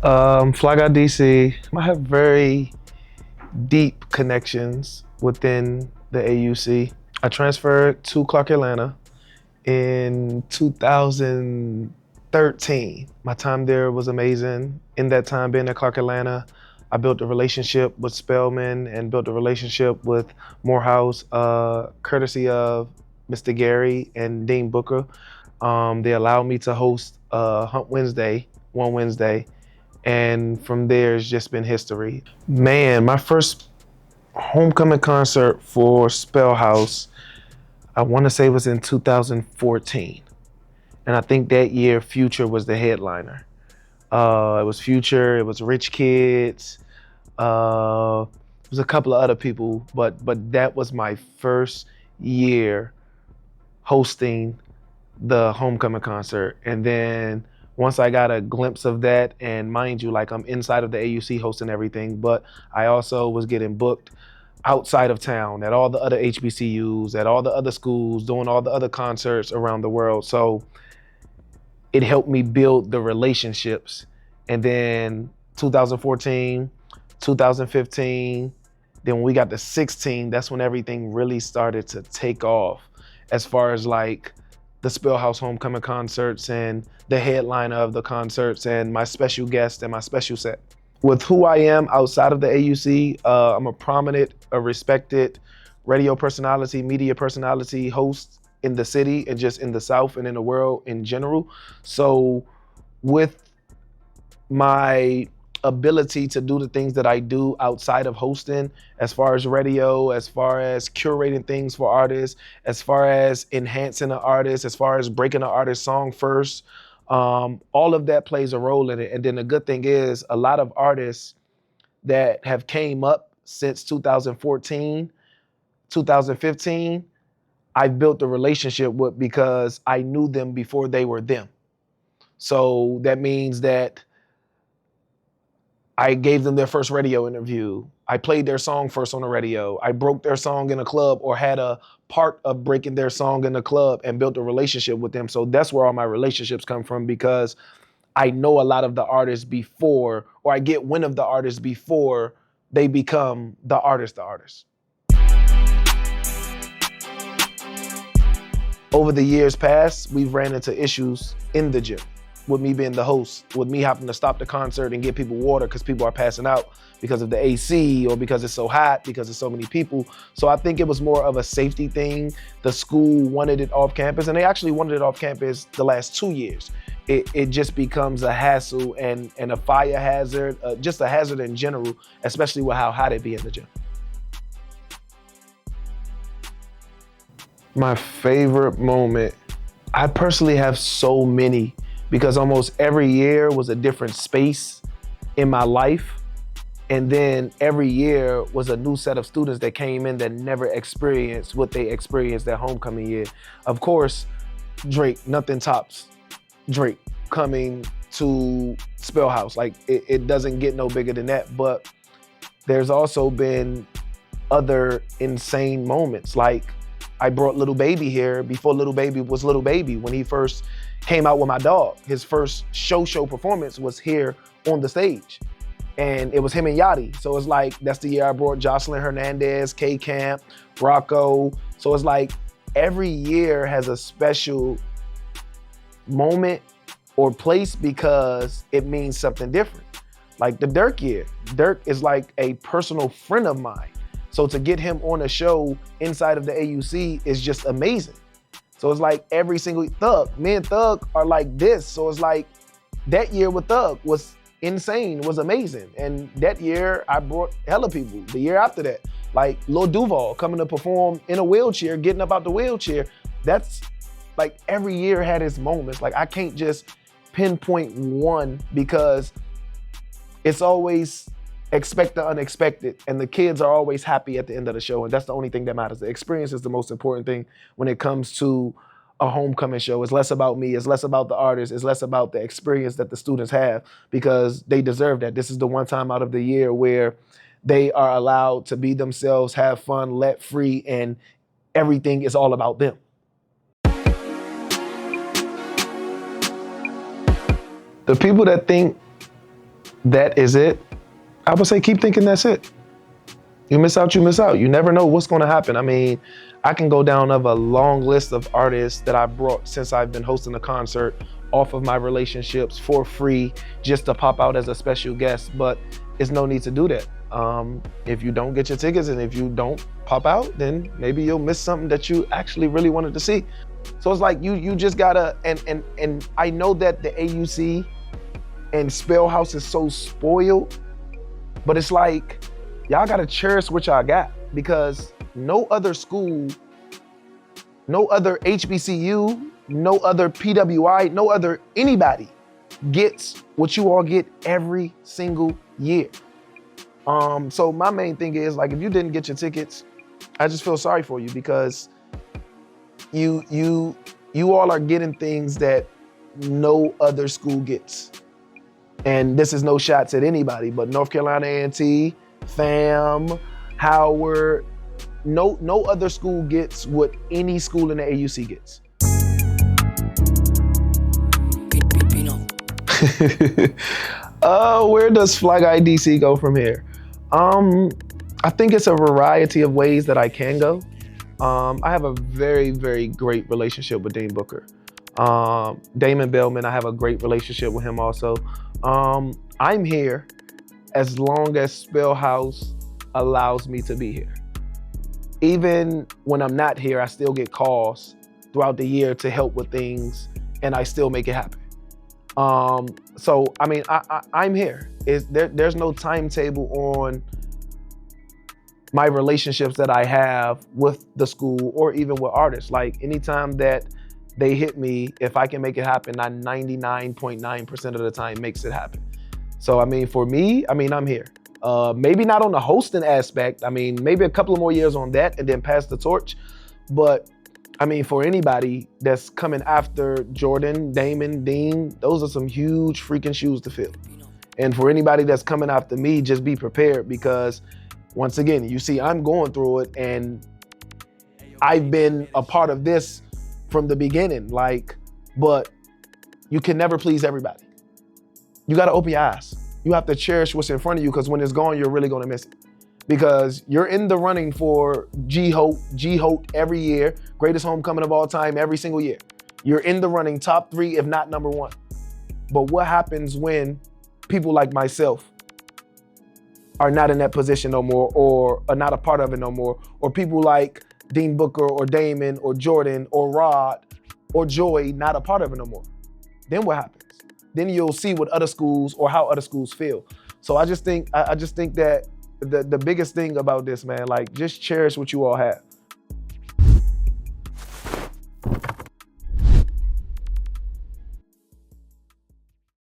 Fly Guy DC. I have very deep connections within the AUC. I transferred to Clark Atlanta in 2013. My time there was amazing. In that time being at Clark Atlanta, I built a relationship with Spelman and built a relationship with Morehouse, courtesy of Mr. Gary and Dean Booker. They allowed me to host Hump Wednesday, one Wednesday, and from there it's just been history. Man, my first homecoming concert for Spellhouse, I want to say was in 2014. And I think that year Future was the headliner. It was Future, it was Rich Kids, it was a couple of other people, but that was my first year hosting the homecoming concert. And then once I got a glimpse of that, and mind you, like I'm inside of the AUC hosting everything, but I also was getting booked outside of town at all the other HBCUs, at all the other schools, doing all the other concerts around the world. So it helped me build the relationships. And then 2014, 2015, then when we got to 16, that's when everything really started to take off as far as like the Spelhouse Homecoming concerts and the headliner of the concerts and my special guest and my special set. With who I am outside of the AUC, I'm a prominent, a respected radio personality, media personality, host in the city and just in the South and in the world in general. So with my ability to do the things that I do outside of hosting, as far as radio, as far as curating things for artists, as far as enhancing an artist, as far as breaking an artist's song first, all of that plays a role in it. And then the good thing is a lot of artists that have came up since 2014, 2015, I've built a relationship with because I knew them before they were them. So that means that I gave them their first radio interview. I played their song first on the radio. I broke their song in a club or had a part of breaking their song in the club and built a relationship with them. So that's where all my relationships come from, because I know a lot of the artists before, or I get wind of the artists before they become the artist. Over the years past, we've ran into issues in the gym. With me being the host, with me having to stop the concert and get people water because people are passing out because of the AC or because it's so hot, because there's so many people. So I think it was more of a safety thing. The school wanted it off campus, and they actually wanted it off campus the last 2 years. It just becomes a hassle and a fire hazard, just a hazard in general, especially with how hot it be in the gym. My favorite moment, I personally have so many, because almost every year was a different space in my life. And then every year was a new set of students that came in that never experienced what they experienced that homecoming year. Of course, Drake, nothing tops Drake coming to Spellhouse. Like it doesn't get no bigger than that. But there's also been other insane moments. Like I brought Little Baby here before Little Baby was Little Baby. When he first came out with my dog, his first show performance was here on the stage. And it was him and Yachty. So it's like, that's the year I brought Jocelyn Hernandez, K Camp, Rocco. So it's like every year has a special moment or place because it means something different. Like the Dirk year, Dirk is like a personal friend of mine. So to get him on a show inside of the AUC is just amazing. So it's like every single Thug, me and Thug are like this. So it's like that year with Thug was insane, was amazing. And that year I brought hella people. The year after that, like Lil Duval coming to perform in a wheelchair, getting up out the wheelchair. That's like every year had its moments. Like I can't just pinpoint one because it's always expect the unexpected, and the kids are always happy at the end of the show, and that's the only thing that matters. The experience is the most important thing when it comes to a homecoming show. It's less about me, it's less about the artists, it's less about the experience that the students have, because they deserve that. This is the one time out of the year where they are allowed to be themselves, have fun, let free, and everything is all about them. The people that think That is it. I would say keep thinking that's it. You miss out, you miss out. You never know what's going to happen. I mean, I can go down of a long list of artists that I brought since I've been hosting a concert off of my relationships for free just to pop out as a special guest, but it's no need to do that. If you don't get your tickets and if you don't pop out, then maybe you'll miss something that you actually really wanted to see. So it's like you just gotta, and I know that the AUC and Spellhouse is so spoiled, but it's like, y'all gotta cherish what y'all got, because no other school, no other HBCU, no other PWI, no other anybody gets what you all get every single year. So my main thing is, like, if you didn't get your tickets, I just feel sorry for you, because you all are getting things that no other school gets. And this is no shots at anybody, but North Carolina A&T, FAM, Howard, no other school gets what any school in the AUC gets. Where does Fly Guy DC go from here? I think it's a variety of ways that I can go. I have a very, very great relationship with Dean Booker. Damon Bellman, I have a great relationship with him also. I'm here as long as Spellhouse allows me to be here. Even when I'm not here, I still get calls throughout the year to help with things, and I still make it happen. So, I mean, I'm here. There's no timetable on my relationships that I have with the school or even with artists. Like, anytime that they hit me, if I can make it happen, I 99.9% of the time makes it happen. So, I mean, for me, I mean, I'm here. Maybe not on the hosting aspect. I mean, maybe a couple of more years on that and then pass the torch. But I mean, for anybody that's coming after Jordan, Damon, Dean, those are some huge freaking shoes to fill. And for anybody that's coming after me, just be prepared, because once again, you see, I'm going through it and I've been a part of this from the beginning, like, but you can never please everybody. You got to open your eyes. You have to cherish what's in front of you, because when it's gone, you're really going to miss it. Because you're in the running for G-Hote every year, greatest homecoming of all time every single year. You're in the running, top 3, if not number 1. But what happens when people like myself are not in that position no more, or are not a part of it no more, or people like Dean Booker or Damon or Jordan or Rod or Joy not a part of it no more? Then what happens? Then you'll see what other schools or how other schools feel. So I just think that the biggest thing about this, man, like, just cherish what you all have.